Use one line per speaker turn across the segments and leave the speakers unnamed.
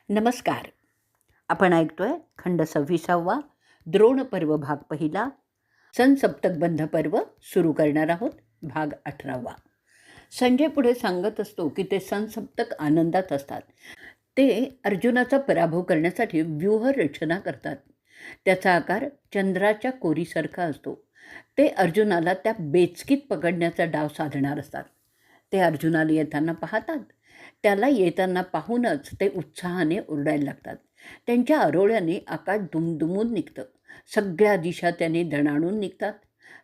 नमस्कार. आपण ऐकतोय खंड 26वा द्रोण पर्व भाग पहिला. सनसप्तक बंध पर्व सुरू करणार आहोत. भाग 18वा. संजय पुढे सांगत असतो की ते सनसप्तक आनंदात असतात. ते अर्जुनाचा पराभव करण्यासाठी व्यूहरचना करतात. त्याचा आकार चंद्राच्या कोरीसारखा असतो. ते अर्जुनाला त्या बेचकीत पकडण्याचा डाव साधणार असतात. ते अर्जुनाला येताना पाहतात. त्याला येताना पाहूनच ते उत्साहाने ओरडायला लागतात. त्यांच्या आरोळ्याने आकाश दुमदुमून निघतं. सगळ्या दिशा त्याने दणाणून निघतात.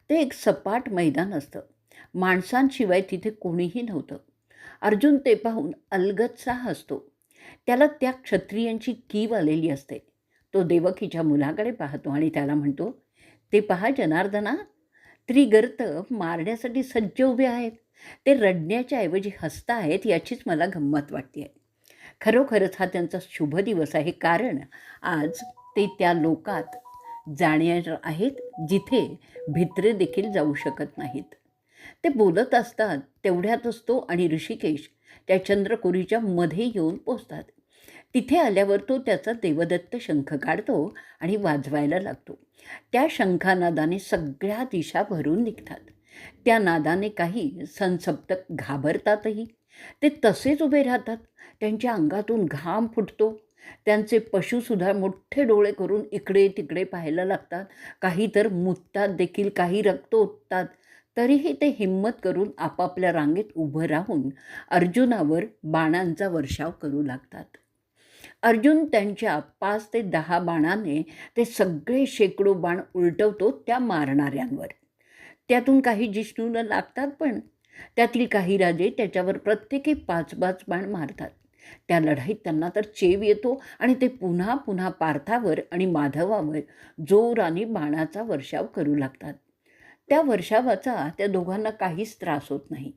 ते एक सपाट मैदान असतं. माणसांशिवाय तिथे कोणीही नव्हतं. अर्जुन ते पाहून अलगदचा हसतो. त्याला त्या क्षत्रियांची कीव आलेली असते. तो देवकीच्या मुलाकडे पाहतो आणि त्याला म्हणतो, ते पहा जनार्दना, त्रिगर्त मारण्यासाठी सज्ज उभे आहेत. ते रडण्याच्या ऐवजी हसत आहेत याचीच मला गंमत वाटते आहे. खरोखरच हा त्यांचा शुभ दिवस आहे, कारण आज ते त्या लोकात जाणार आहेत जिथे भित्रे देखील जाऊ शकत नाहीत. ते बोलत असतात तेवढ्यातच तो आणि ऋषिकेश त्या चंद्रकोरीच्या मध्ये येऊन पोचतात. तिथे आल्यावर तो त्याचा देवदत्त शंख काढतो आणि वाजवायला लागतो. त्या शंखानादाने सगळ्या दिशा भरून निघतात. त्या नादाने काही सनसप्तक घाबरतातही. ते तसेच उभे राहतात. त्यांच्या अंगातून घाम फुटतो. त्यांचे पशुसुद्धा मोठे डोळे करून इकडे तिकडे पाहायला लागतात. काही तर मुततात देखील, काही रक्त ओततात. तरीही ते हिम्मत करून आपापल्या रांगेत उभं राहून अर्जुनावर बाणांचा वर्षाव करू लागतात. अर्जुन त्यांच्या 5 ते 10 बाणाने ते सगळे शेकडो बाण उलटवतो त्या मारणाऱ्यांवर. त्यातून काही जिष्णूला लागतात, पण त्यातील काही राजे त्याच्यावर प्रत्येकी 5-5 बाण मारतात. त्या लढाईत त्यांना तर चेव येतो आणि ते पुन्हा पुन्हा पार्थावर आणि माधवावर जोराने बाणाचा वर्षाव करू लागतात. त्या वर्षावाचा त्या दोघांना काहीच त्रास होत नाही.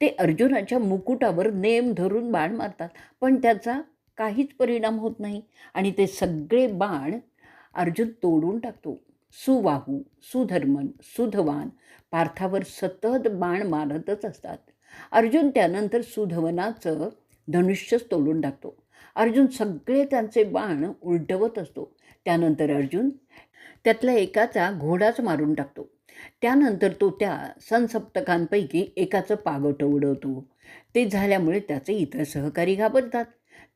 ते अर्जुनाच्या मुकुटावर नेम धरून बाण मारतात, पण त्याचा काहीच परिणाम होत नाही आणि ते सगळे बाण अर्जुन तोडून टाकतो. सुवाहू, सुधर्मन, सुधवान पार्थावर सतत बाण मारतच असतात. अर्जुन त्यानंतर सुधवनाचं धनुष्यच तोडून टाकतो. अर्जुन सगळे त्यांचे बाण उलटवत असतो. त्यानंतर अर्जुन त्यातल्या एकाचा घोडाच मारून टाकतो. त्यानंतर तो त्या सनसप्तकांपैकी एकाचं पागोटं उडवतो. ते झाल्यामुळे त्याचे इतर सहकारी घाबरतात.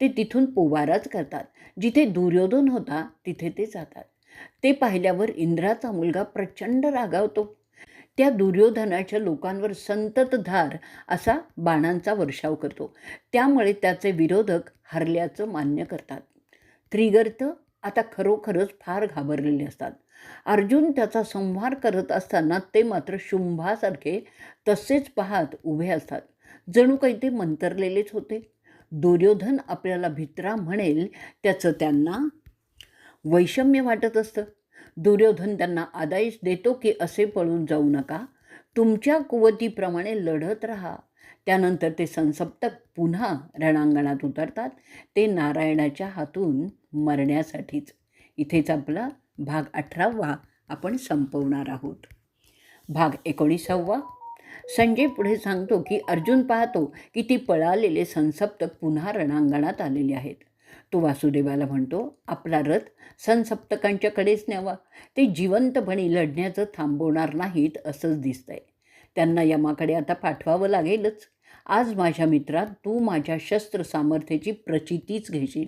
ते तिथून पोवाराच करतात. जिथे दुर्योधन होता तिथे ते जातात. ते पाहिल्यावर इंद्राचा मुलगा प्रचंड रागावतो. त्या दुर्योधनाच्या लोकांवर संततधार असा बाणांचा वर्षाव करतो. त्यामुळे त्याचे विरोधक हरल्याचं मान्य करतात. त्रिगर्त आता खरोखरच फार घाबरलेले असतात. अर्जुन त्याचा संहार करत असताना ते मात्र शुंभासारखे तसेच पाहत उभे असतात. जणू काही ते मंतरलेलेच होते. दुर्योधन आपल्याला भित्रा म्हणेल त्याचं त्यांना वैषम्य वाटत असतं. दुर्योधन त्यांना आदेश देतो की असे पळून जाऊ नका, तुमच्या कुवतीप्रमाणे लढत राहा. त्यानंतर ते सनसप्तक पुन्हा रणांगणात उतरतात. ते नारायणाच्या हातून मरण्यासाठीच. इथेच आपला भाग 18वा आपण संपवणार आहोत. भाग 19वा. संजय पुढे सांगतो की अर्जुन पाहतो की ती पळालेले सनसप्तक पुन्हा रणांगणात आलेले आहेत. तो वासुदेवाला म्हणतो, आपला रथ सनसप्तकांच्याकडेच न्यावा. ते जिवंतपणे लढण्याचं थांबवणार नाहीत असंच दिसतंय. त्यांना यमाकडे आता पाठवावं लागेलच. आज माझ्या मित्रा, तू माझ्या शस्त्र सामर्थ्याची प्रचितीच घेशील.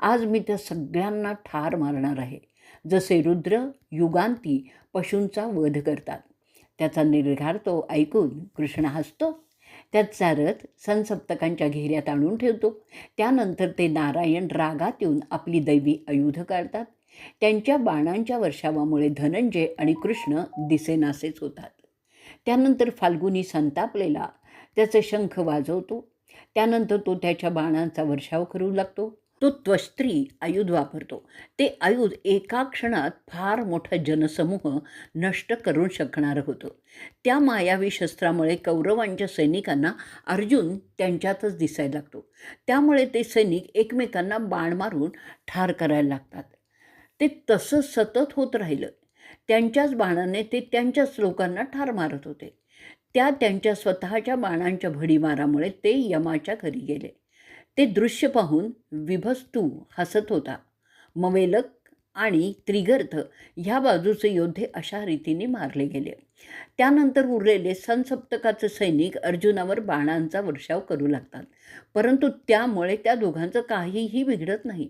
आज मी त्या सगळ्यांना ठार मारणार आहे, जसे रुद्र युगांती पशूंचा वध करतात. त्याचा निर्धार तो ऐकून कृष्ण हसतो. त्याचा रथ सनसप्तकांच्या घेऱ्यात आणून ठेवतो. त्यानंतर ते नारायण रागात येऊन आपली दैवी आयुध काढतात. त्यांच्या बाणांच्या वर्षावामुळे धनंजय आणि कृष्ण दिसेनासेच होतात. त्यानंतर फाल्गुनी संतापलेला त्याचे शंख वाजवतो. त्यानंतर तो त्याच्या बाणांचा वर्षाव करू लागतो. तो त्वस्त्री आयुध वापरतो. ते आयुध एका क्षणात फार मोठा जनसमूह नष्ट करू शकणारं होतं. त्या मायावी शस्त्रामुळे कौरवांच्या सैनिकांना अर्जुन त्यांच्यातच दिसायला लागतो. त्यामुळे ते सैनिक एकमेकांना बाण मारून ठार करायला लागतात. ते तसं सतत होत राहिलं. त्यांच्याच बाणाने ते त्यांच्याच लोकांना ठार मारत होते. त्यांच्या स्वतःच्या बाणांच्या भडीमारामुळे ते यमाच्या घरी गेले. ते दृश्य पाहून विभस्तू हसत होता. मवेलक आणि त्रिगर्थ ह्या बाजूचे योद्धे अशा रीतीने मारले गेले. त्यानंतर उरलेले सनसप्तकाचे सैनिक अर्जुनावर बाणांचा वर्षाव करू लागतात, परंतु त्यामुळे त्या दोघांचं काहीही बिघडत नाही.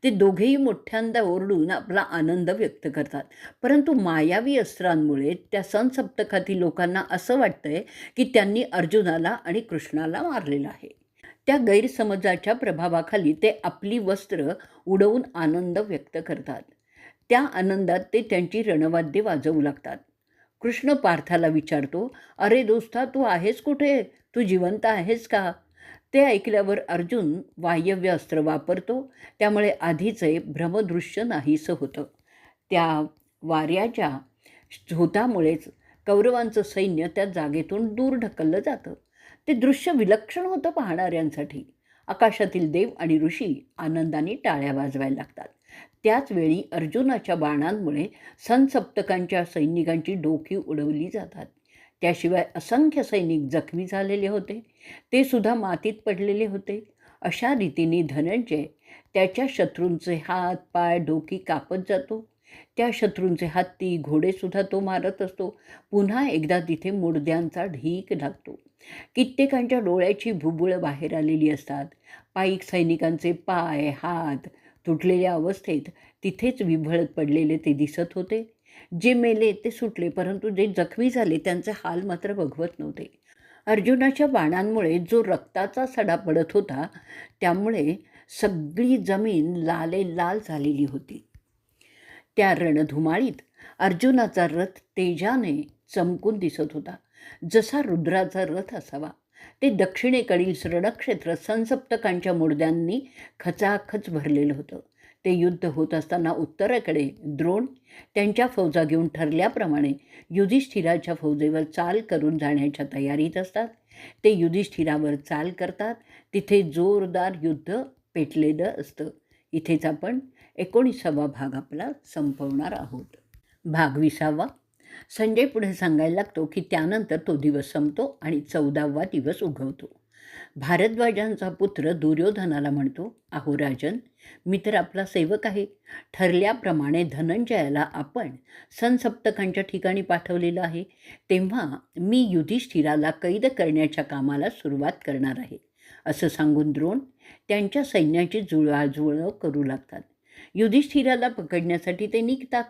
ते दोघेही मोठ्यांदा ओरडून आपला आनंद व्यक्त करतात, परंतु मायावी अस्त्रांमुळे त्या सनसप्तकातील लोकांना असं वाटतंय की त्यांनी अर्जुनाला आणि कृष्णाला मारलेलं आहे. त्या गैरसमजाच्या प्रभावाखाली ते आपली वस्त्र उडवून आनंद व्यक्त करतात. त्या आनंदात ते त्यांची रणवाद्ये वाजवू लागतात. कृष्ण पार्थाला विचारतो, अरे दोस्ता, तू आहेस कुठे? तू जिवंत आहेस का? ते ऐकल्यावर अर्जुन वायव्य अस्त्र वापरतो. त्यामुळे आधीचे भ्रमदृश्य नाहीसं होतं. त्या वाऱ्याच्या झोतामुळेच कौरवांचं सैन्य त्या जागेतून दूर ढकललं जातं. ते दृश्य विलक्षण होतं पाहणाऱ्यांसाठी. आकाशातील देव आणि ऋषी आनंदाने टाळ्या वाजवायला लागतात. त्याचवेळी अर्जुनाच्या बाणांमुळे सनसप्तकांच्या सैनिकांची डोकी उडवली जातात. त्याशिवाय असंख्य सैनिक जखमी झालेले होते, ते सुद्धा मातीत पडलेले होते. अशा रीतीने धनंजय त्याच्या शत्रूंचे हात, पाय, डोकी कापत जातो. त्या शत्रूंचे हत्ती, घोडेसुद्धा तो मारत असतो. पुन्हा एकदा तिथे मुडद्यांचा ढीक लागतो. कित्येकांच्या डोळ्याची भुबुळं बाहेर आलेली असतात. पाईक सैनिकांचे पाय, हात तुटलेल्या अवस्थेत तिथेच विव्हळत पडलेले ते दिसत होते. जे मेले ते सुटले, परंतु जे जखमी झाले त्यांचे हाल मात्र बघवत नव्हते. अर्जुनाच्या बाणांमुळे जो रक्ताचा सडा पडत होता, त्यामुळे सगळी जमीन लालेलाल झालेली होती. त्या रणधुमाळीत अर्जुनाचा रथ तेजाने चमकून दिसत होता, जसा रुद्राचा रथ असावा. ते दक्षिणेकडील रणक्षेत्र सनसप्तकांच्या मुडद्यांनी खचाखच भरलेलं होतं. ते युद्ध होत असताना उत्तरेकडे द्रोण त्यांच्या फौजा घेऊन ठरल्याप्रमाणे युधिष्ठिराच्या फौजेवर चाल करून जाण्याच्या तयारीत असतात. ते युधिष्ठिरावर चाल करतात. तिथे जोरदार युद्ध पेटलेलं असतं. इथेच आपण 19वा भाग आपला संपवणार आहोत. भाग 20वा. संजय पुढे सांगायला लागतो की त्यानंतर तो दिवस संपतो आणि 14वा दिवस उगवतो. भारद्वाजांचा पुत्र दुर्योधनाला म्हणतो, अहो राजन, मी तर आपला सेवक आहे. ठरल्याप्रमाणे धनंजयाला आपण सनसप्तकांच्या ठिकाणी पाठवलेलं आहे. तेव्हा मी युधिष्ठिराला कैद करण्याच्या कामाला सुरुवात करणार आहे. असं सांगून द्रोण त्यांच्या सैन्याची जुळवाजुळव करू लागतात. युधिष्ठिराला पकडण्यासाठी ते निघतात.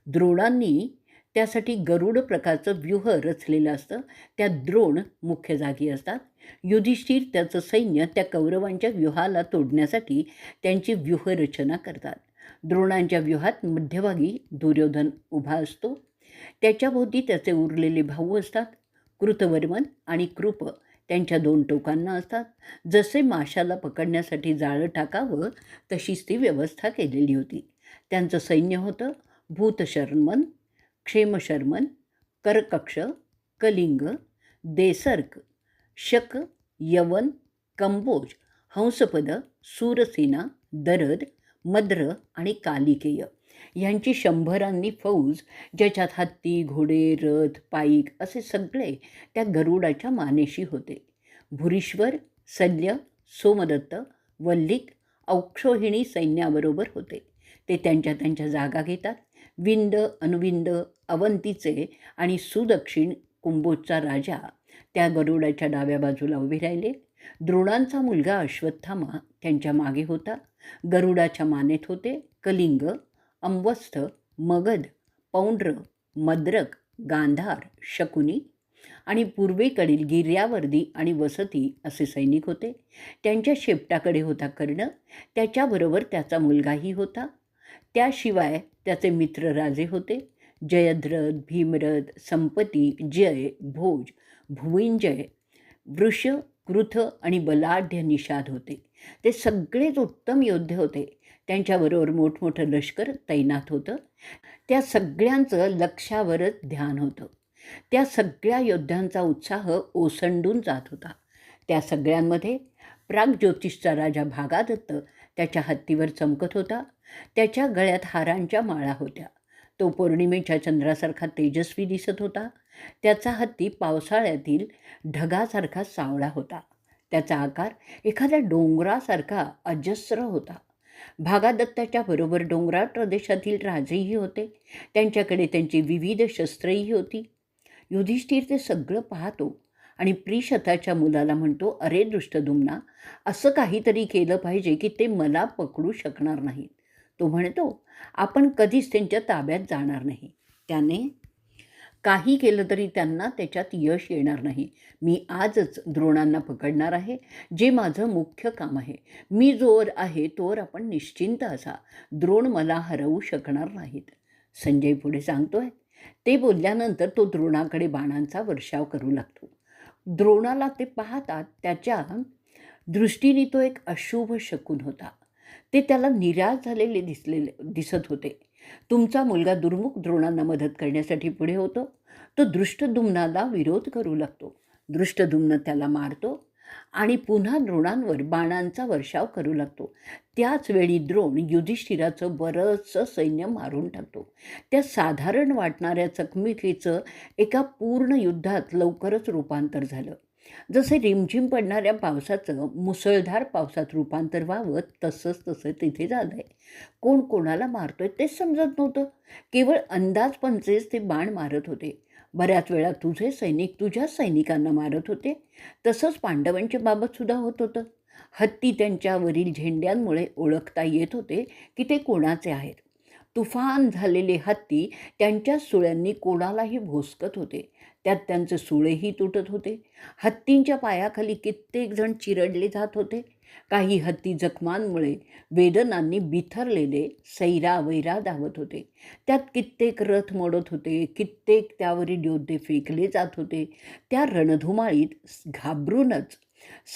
द्रोणांनी त्यासाठी गरुड प्रकारचं व्यूह रचलेलं असतं. त्यात द्रोण मुख्य जागी असतात. युधिष्ठिर त्याचं सैन्य त्या कौरवांच्या व्यूहाला तोडण्यासाठी त्यांची व्यूहरचना करतात. द्रोणांच्या व्यूहात मध्यभागी दुर्योधन उभा असतो. त्याच्याभोवती त्याचे उरलेले भाऊ असतात. कृतवर्मन आणि कृप त्यांच्या 2 टोकांना असतात. जसे माशाला पकडण्यासाठी जाळं टाकावं तशीच ती व्यवस्था केलेली होती. त्यांचं सैन्य होतं भूतशर्मन, क्षेमशर्मन, करकक्ष, कलिंग, देसर्क, शक, यवन, कंबोज, हंसपद, सूरसेना, दरद, मद्र आणि कालिकेय यांची 100 फौज, ज्याच्यात हत्ती, घोडे, रथ, पाईक असे सगळे त्या गरुडाच्या मानेशी होते. भुरीश्वर, शल्य, सोमदत्त, वल्लिक, औक्षोहिणी सैन्याबरोबर होते. ते त्यांच्या जागा घेतात. विंद, अनुविंद, अवंतीचे आणि सुदक्षिण कुंभोजचा राजा त्या गरुडाच्या डाव्या बाजूला उभे राहिले. द्रोणांचा मुलगा अश्वत्थामा त्यांच्या मागे होता. गरुडाच्या मानेत होते कलिंग, अंवस्थ, मगध, पौंड्र, मद्रक, गांधार, शकुनी आणि पूर्वेकडील गिर्यावर्दी आणि वसती असे सैनिक होते. त्यांच्या शेपटाकडे होता कर्ण. त्याच्याबरोबर त्याचा मुलगाही होता. त्याशिवाय त्याचे मित्र राजे होते. जयद्रथ, भीमरथ, संपती, जय, भोज, भुविंजय, वृष, कृथ आणि बलाढ्य निषाद होते. ते सगळेच उत्तम योद्धे होते. त्यांच्याबरोबर मोठमोठं लष्कर तैनात होतं. त्या सगळ्यांचं लक्षावरच ध्यान होतं. त्या सगळ्या योद्ध्यांचा उत्साह ओसंडून जात होता. त्या सगळ्यांमध्ये प्राग्ज्योतिषचा राजा भागादत्त त्याच्या हत्तीवर चमकत होता. त्याच्या गळ्यात हारांच्या माळा होत्या. तो पौर्णिमेच्या चंद्रासारखा तेजस्वी दिसत होता. त्याचा हत्ती पावसाळ्यातील ढगासारखा सावळा होता. त्याचा आकार एखाद्या डोंगरासारखा अजस्र होता. भागादत्ताच्या बरोबर डोंगराळ प्रदेशातील राजेही होते. त्यांच्याकडे त्यांची विविध शस्त्रही होती. युधिष्ठिर ते सगळं पाहतो आणि प्रिशताच्या मुलाला म्हणतो, अरे दृष्टद्युम्ना, असं काहीतरी केलं पाहिजे की ते मला पकडू शकणार नाहीत. तो म्हणतो, आपण कधीच त्यांच्या ताब्यात जाणार नाही. त्याने काही केलं तरी त्यांना त्याच्यात यश येणार नाही. मी आजच द्रोणांना पकडणार आहे, जे माझं मुख्य काम आहे. मी जोवर आहे तोवर आपण निश्चिंत असा. द्रोण मला हरवू शकणार नाहीत. संजय पुढे सांगतोय, ते बोलल्यानंतर तो द्रोणाकडे बाणांचा वर्षाव करू लागतो. द्रोणाला ते पाहतात त्याच्या दृष्टीने तो एक अशुभ शकुन होता. ते त्याला निराश झालेले दिसत होते. तुमचा मुलगा दुर्मुख द्रोणांना मदत करण्यासाठी पुढे होतो. तो दृष्टद्युम्नाला विरोध करू लागतो. दृष्टद्युम्न त्याला मारतो आणि पुन्हा द्रोणांवर बाणांचा वर्षाव करू लागतो. त्याच वेळी द्रोण युधिष्ठिराचं बरंचसं सैन्य मारून टाकतो. त्या साधारण वाटणाऱ्या चकमकीचं एका पूर्ण युद्धात लवकरच रूपांतर झालं. जसे रिमझिम पडणाऱ्या पावसाचं मुसळधार पावसात रूपांतर व्हावं तसं तिथे झालं आहे. कोण कोणाला मारतोय तेच समजत नव्हतं. केवळ अंदाजपंचेच ते बाण मारत होते. बऱ्याच वेळा तुझे सैनिक तुझ्या सैनिकांना मारत होते. तसंच पांडवांच्या बाबतसुद्धा होत होतं. हत्ती त्यांच्यावरील झेंड्यांमुळे ओळखता येत होते की ते कोणाचे आहेत. तुफान झालेले हत्ती त्यांच्या सुळ्यांनी कोणालाही भोसकत होते. त्यात त्यांचे सुळेही तुटत होते. हत्तींच्या पायाखाली कित्येक जण चिरडले जात होते. काही हत्ती जखमांमुळे वेदनांनी बिथरलेले सैरावैरा धावत होते. त्यात कित्येक रथ मोडत होते. कित्येक त्यावरील योद्धे फेकले जात होते. त्या रणधुमाळीत घाबरूनच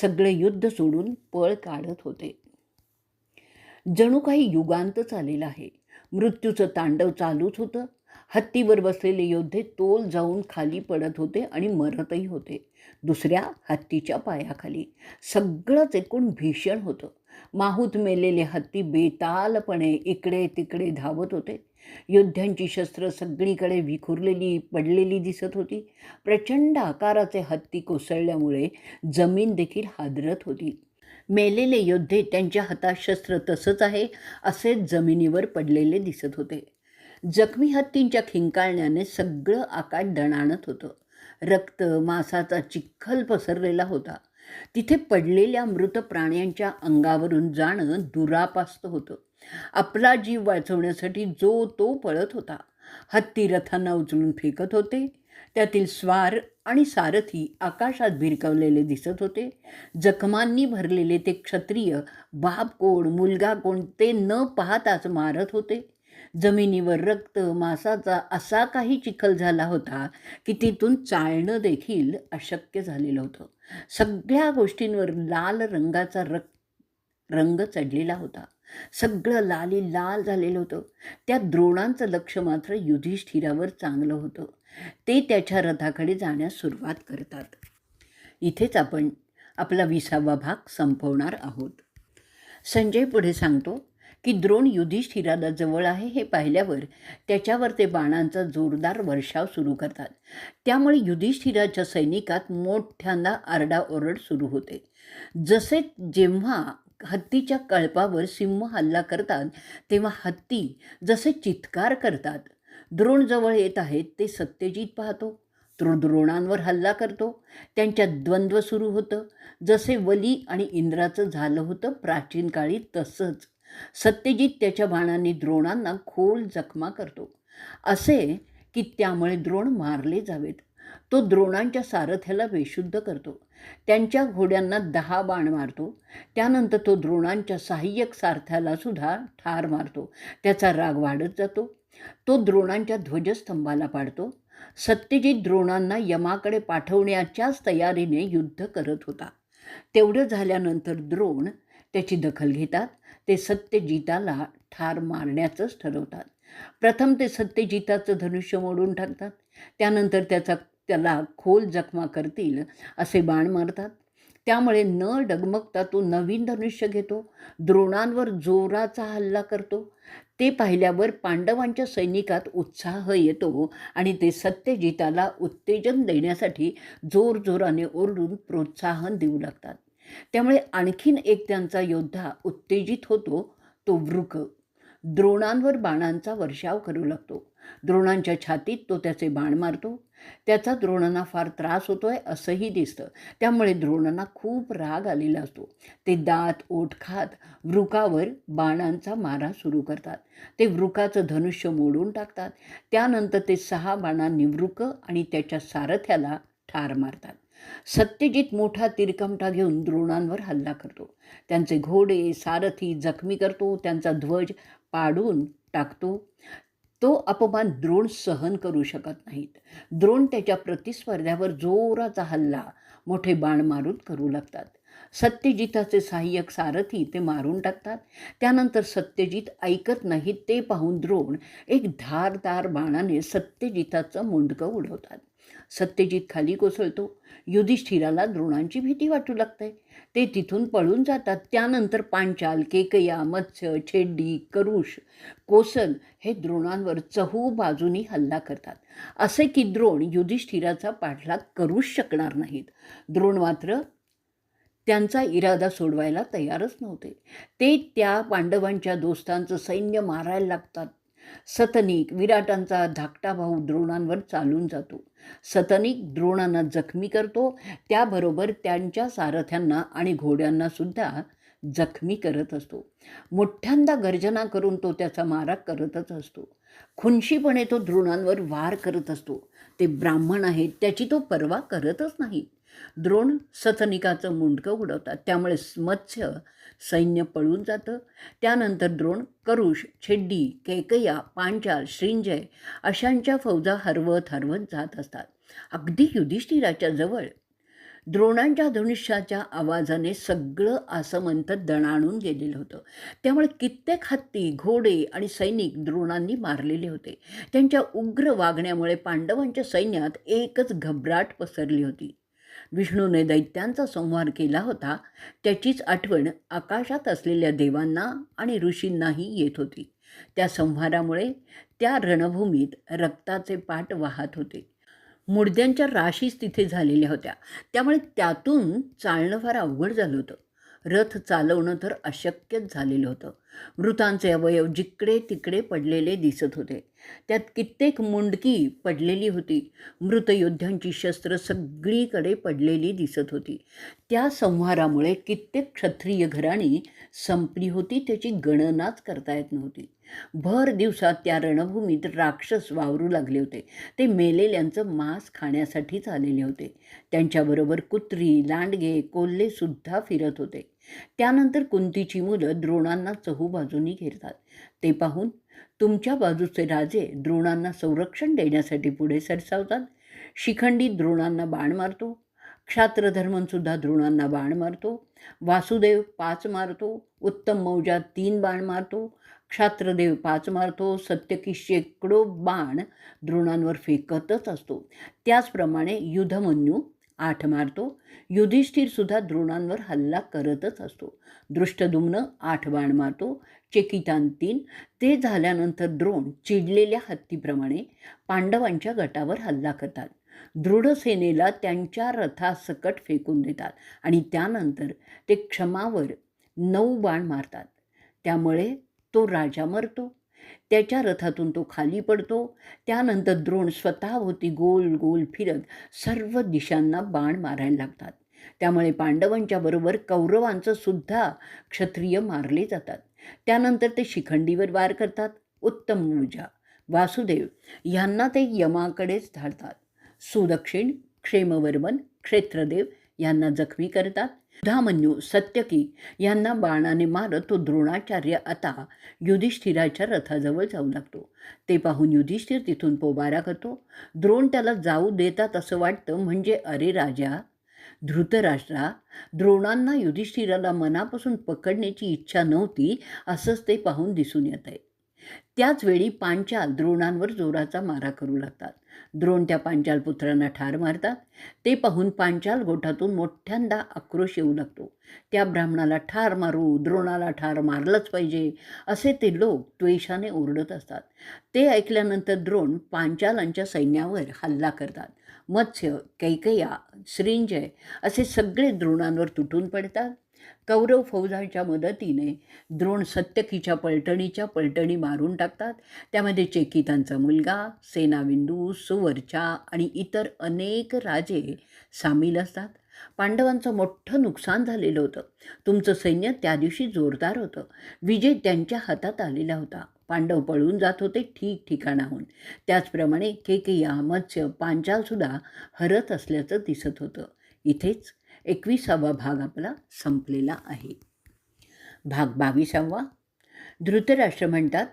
सगळे युद्ध सोडून पळ काढत होते. जणू काही युगांत चाललेलं आहे. मृत्यूचं तांडव चालूच होतं. हत्तीवर बसलेले योद्धे तोल जाऊन खाली पडत होते आणि मरतही होते. दुसऱ्या हत्तीच्या पायाखाली. सगळंच एकूण भीषण होतं. माहूत मेलेले हत्ती बेतालपणे इकडे तिकडे धावत होते. योद्ध्यांची शस्त्र सगळीकडे विखुरलेली पडलेली दिसत होती. प्रचंड आकाराचे हत्ती कोसळल्यामुळे जमीन देखील हादरत होती. मेलेले योद्धे त्यांच्या हातात शस्त्र तसंच आहे असेच जमिनीवर पडलेले दिसत होते. जखमी हत्तींच्या खिंकाळण्याने सगळं आकाश दणाणत होतं. रक्त मांसाचा चिखल पसरलेला होता. तिथे पडलेल्या मृत प्राण्यांच्या अंगावरून जाणं दुरापास्त होतं. आपला जीव वाचवण्यासाठी जो तो पळत होता. हत्ती रथांना उचलून फेकत होते. त्यातील स्वार आणि सारथी आकाशात भिरकवलेले दिसत होते. जखमांनी भरलेले ते क्षत्रिय बाप कोण मुलगा कोण ते न पाहताच मारत होते. जमिनीवर रक्त मांसाचा असा काही चिखल झाला होता की तिथून चालणं देखील अशक्य झालेलं होतं. सगळ्या गोष्टींवर लाल रंगाचा रंग चढलेला होता. सगळं लाली लाल झालेलं होतं. त्या द्रोणांचं लक्ष मात्र युधिष्ठिरावर चांगलं होतं. ते त्याच्या रथाकडे जाण्यास सुरुवात करतात. इथेच आपण आपला 20वा भाग संपवणार आहोत. संजय पुढे सांगतो की द्रोण युधिष्ठिराला जवळ आहे हे पाहिल्यावर त्याच्यावर ते बाणांचा जोरदार वर्षाव सुरू करतात. त्यामुळे युधिष्ठिराच्या सैनिकात मोठ्यांदा आरडाओरड सुरू होते. जसे जेव्हा हत्तीच्या कळपावर सिंह हल्ला करतात तेव्हा हत्ती जसे चित्कार करतात. द्रोण जवळ येत आहेत ते सत्यजित पाहतो. तो द्रोणांवर हल्ला करतो. त्यांच्यात द्वंद्व सुरू होतं. जसे वली आणि इंद्राचं झालं होतं प्राचीन काळी तसंच. सत्यजित त्याच्या बाणांनी द्रोणांना खोल जखमा करतो. असे की त्यामुळे द्रोण मारले जावेत. तो द्रोणांच्या सारथ्याला बेशुद्ध करतो. त्यांच्या घोड्यांना 10 बाण मारतो. त्यानंतर तो द्रोणांच्या सहाय्यक सारथ्याला सुद्धा ठार मारतो. त्याचा राग वाढत जातो. तो द्रोणांच्या ध्वजस्तंभाला पाडतो. सत्यजित द्रोणांना यमाकडे पाठवण्याच्याच तयारीने युद्ध करत होता. तेवढं झाल्यानंतर द्रोण त्याची दखल घेतात. ते सत्यजिताला ठार मारण्याचंच ठरवतात. प्रथम ते सत्यजिताचं धनुष्य मोडून टाकतात. त्यानंतर त्याला खोल जखमा करतील असे बाण मारतात. त्यामुळे न डगमगता तो नवीन धनुष्य घेतो. द्रोणांवर जोराचा हल्ला करतो. ते पाहिल्यावर पांडवांच्या सैनिकात उत्साह येतो आणि ते सत्यजिताला उत्तेजन देण्यासाठी जोरजोराने ओरडून प्रोत्साहन देऊ लागतात. त्यामुळे आणखीन एक त्यांचा योद्धा उत्तेजित होतो, तो वृक. द्रोणांवर बाणांचा वर्षाव करू लागतो. द्रोणांच्या छातीत तो त्याचे बाण मारतो. त्याचा द्रोणांना फार त्रास होतोय असंही दिसतं. त्यामुळे द्रोणांना खूप राग आलेला असतो. ते दात ओठ खात वृकावर बाणांचा मारा सुरू करतात. ते वृकाचं धनुष्य मोडून टाकतात. त्यानंतर ते 6 बाणांनी वृक आणि त्याच्या सारथ्याला ठार मारतात. सत्यजित मोठा तिरकमठा घेऊन द्रोणांवर हल्ला करतो. त्यांचे घोडे सारथी जखमी करतो. त्यांचा ध्वज पाडून टाकतो. तो अपमान द्रोण सहन करू शकत नाहीत. द्रोण त्याच्या प्रतिस्पर्ध्यावर जोराचा हल्ला मोठे बाण मारून करू लागतात. सत्यजिताचे सहाय्यक सारथी ते मारून टाकतात. त्यानंतर सत्यजित ऐकत नाहीत ते पाहून द्रोण एक धारदार बाणाने सत्यजिताचं मुंडकं उडवतात. सत्यजित खाली कोसळतो. युधिष्ठिराला द्रोणांची भीती वाटू लागते. ते तिथून पळून जातात. त्यानंतर पांचाल, केकया, मत्स्य, छेड्डी, करुष, कोसल हे द्रोणांवर चहूबाजूनी हल्ला करतात. असे की द्रोण युधिष्ठिराचा पाठलाग करूच शकणार नाहीत. द्रोण मात्र त्यांचा इरादा सोडवायला तयारच नव्हते. ते त्या पांडवांच्या दोस्तांचं सैन्य मारायला लागतात. सतनिक विराटांचा धाकटा भाऊ द्रोणांवर चालून जातो. सतनिक द्रोणांना जखमी करतो. त्याबरोबर त्यांच्या सारथ्यांना आणि घोड्यांना सुद्धा जखमी करत असतो. मोठ्यांदा गर्जना करून तो त्याचा मारा करतच असतो. खुनशीपणे तो द्रोणांवर वार करत असतो. ते ब्राह्मण आहेत त्याची तो पर्वा करतच नाही. द्रोण सतनिकाचं मुंडकं उडवतात. त्यामुळे मत्स्य सैन्य पळून जातं. त्यानंतर द्रोण करुष, छेड्डी, केकया, पांचाल, श्रींजय अशांच्या फौजा हरवत जात असतात. अगदी युधिष्ठिराच्या जवळ द्रोणांच्या धनुष्याच्या आवाजाने सगळं आसमंत दणाणून गेलेलं होतं. त्यामुळे कित्येक हत्ती, घोडे आणि सैनिक द्रोणांनी मारलेले होते. त्यांच्या उग्र वागण्यामुळे पांडवांच्या सैन्यात एकच घबराट पसरली होती. विष्णूने दैत्यांचा संहार केला होता त्याचीच आठवण आकाशात असलेल्या देवांना आणि ऋषींनाही येत होती. त्या संहारामुळे त्या रणभूमीत रक्ताचे पाट वाहत होते. मुडद्यांच्या राशीच तिथे झालेल्या होत्या. त्यामुळे त्यातून चालणं फार अवघड झालं होतं. रथ चालवणं तर अशक्यच झालेलं होतं. मृतांचे अवयव जिकडे तिकडे पडलेले दिसत होते. त्यात कित्येक मुंडकी पडलेली होती. मृत योद्ध्यांची शस्त्र सगळीकडे पडलेली दिसत होती. त्या संहारामुळे कित्येक क्षत्रिय घराणी संपली होती त्याची गणनाच करता येत नव्हती. भर दिवसात त्या रणभूमीत राक्षस वावरू लागले होते. ते मेलेल्यांचं मांस खाण्यासाठीच आलेले होते. त्यांच्याबरोबर कुत्री, लांडगे, कोल्हेसुद्धा फिरत होते. त्यानंतर कुंतीची मुलं द्रोणांना चहूबाजूनी घेरतात. ते पाहून तुमच्या बाजूचे राजे द्रोणांना संरक्षण देण्यासाठी पुढे सरसावतात. शिखंडी द्रोणांना बाण मारतो. क्षात्रधर्मनसुद्धा द्रोणांना बाण मारतो. वासुदेव 5 मारतो. उत्तम मौजा 3 बाण मारतो. क्षात्रदेव 5 मारतो. सत्यकी शेकडो बाण द्रोणांवर फेकतच असतो. त्याचप्रमाणे युधमन्यू 8 मारतो. युधिष्ठिरसुद्धा द्रोणांवर हल्ला करतच असतो. दृष्टद्युम्न 8 बाण मारतो. चेकितान 3. ते झाल्यानंतर द्रोण चिडलेल्या हत्तीप्रमाणे पांडवांच्या गटावर हल्ला करतात. दृढसेनेला त्यांच्या रथासकट फेकून देतात आणि त्यानंतर ते क्षमावर 9 बाण मारतात. त्यामुळे तो राजा मरतो. त्याच्या रथातून तो खाली पडतो. त्यानंतर द्रोण स्वतःभोवती गोल गोल फिरत सर्व दिशांना बाण मारायला लागतात. त्यामुळे पांडवांच्या बरोबर कौरवांचं सुद्धा क्षत्रिय मारले जातात. त्यानंतर ते शिखंडीवर वार करतात. उत्तम मौजा, वासुदेव यांना ते यमाकडेच धाडतात. सुदक्षिण, क्षेमवर्मन, क्षेत्रदेव यांना जखमी करतात. युधामन्यू, सत्यकी यांना बाणाने मारत तो द्रोणाचार्य आता युधिष्ठिराच्या रथाजवळ जाऊ लागतो. ते पाहून युधिष्ठिर तिथून पोबारा करतो. द्रोण त्याला जाऊ देतात असं वाटतं. म्हणजे अरे राजा धृतराष्ट्रा, द्रोणांना युधिष्ठिराला मनापासून पकडण्याची इच्छा नव्हती असंच ते पाहून दिसून येत आहे. त्याचवेळी पांचाल द्रोणांवर जोराचा मारा करू लागतात. द्रोण त्या पांचाल पुत्रांना ठार मारतात. ते पाहून पांचाल गोठातून मोठ्यांदा आक्रोश येऊ लागतो. त्या ब्राह्मणाला ठार मारू, द्रोणाला ठार मारलंच पाहिजे, असे ते लोक द्वेषाने ओरडत असतात. ते ऐकल्यानंतर द्रोण पांचालांच्या सैन्यावर हल्ला करतात. मत्स्य, कैकेया, श्रींजय असे सगळे द्रोणांवर तुटून पडतात. कौरव फौजांच्या मदतीने द्रोण सत्यकीच्या पलटणी मारून टाकतात. त्यामध्ये चेकितांचा मुलगा, सेनाबिंदू, सुवर्चा आणि इतर अनेक राजे सामील असतात. पांडवांचं मोठं नुकसान झालेलं होतं. तुमचं सैन्य त्या दिवशी जोरदार होतं. विजय त्यांच्या हातात आलेला होता. पांडव पळून जात होते ठिकठिकाणाहून. त्याचप्रमाणे केकय्या, मत्स्य, पांचालसुद्धा हरत असल्याचं दिसत होतं. इथेच 21वा भाग आपला संपलेला आहे. भाग 22वा. धृतराष्ट्र म्हणतात,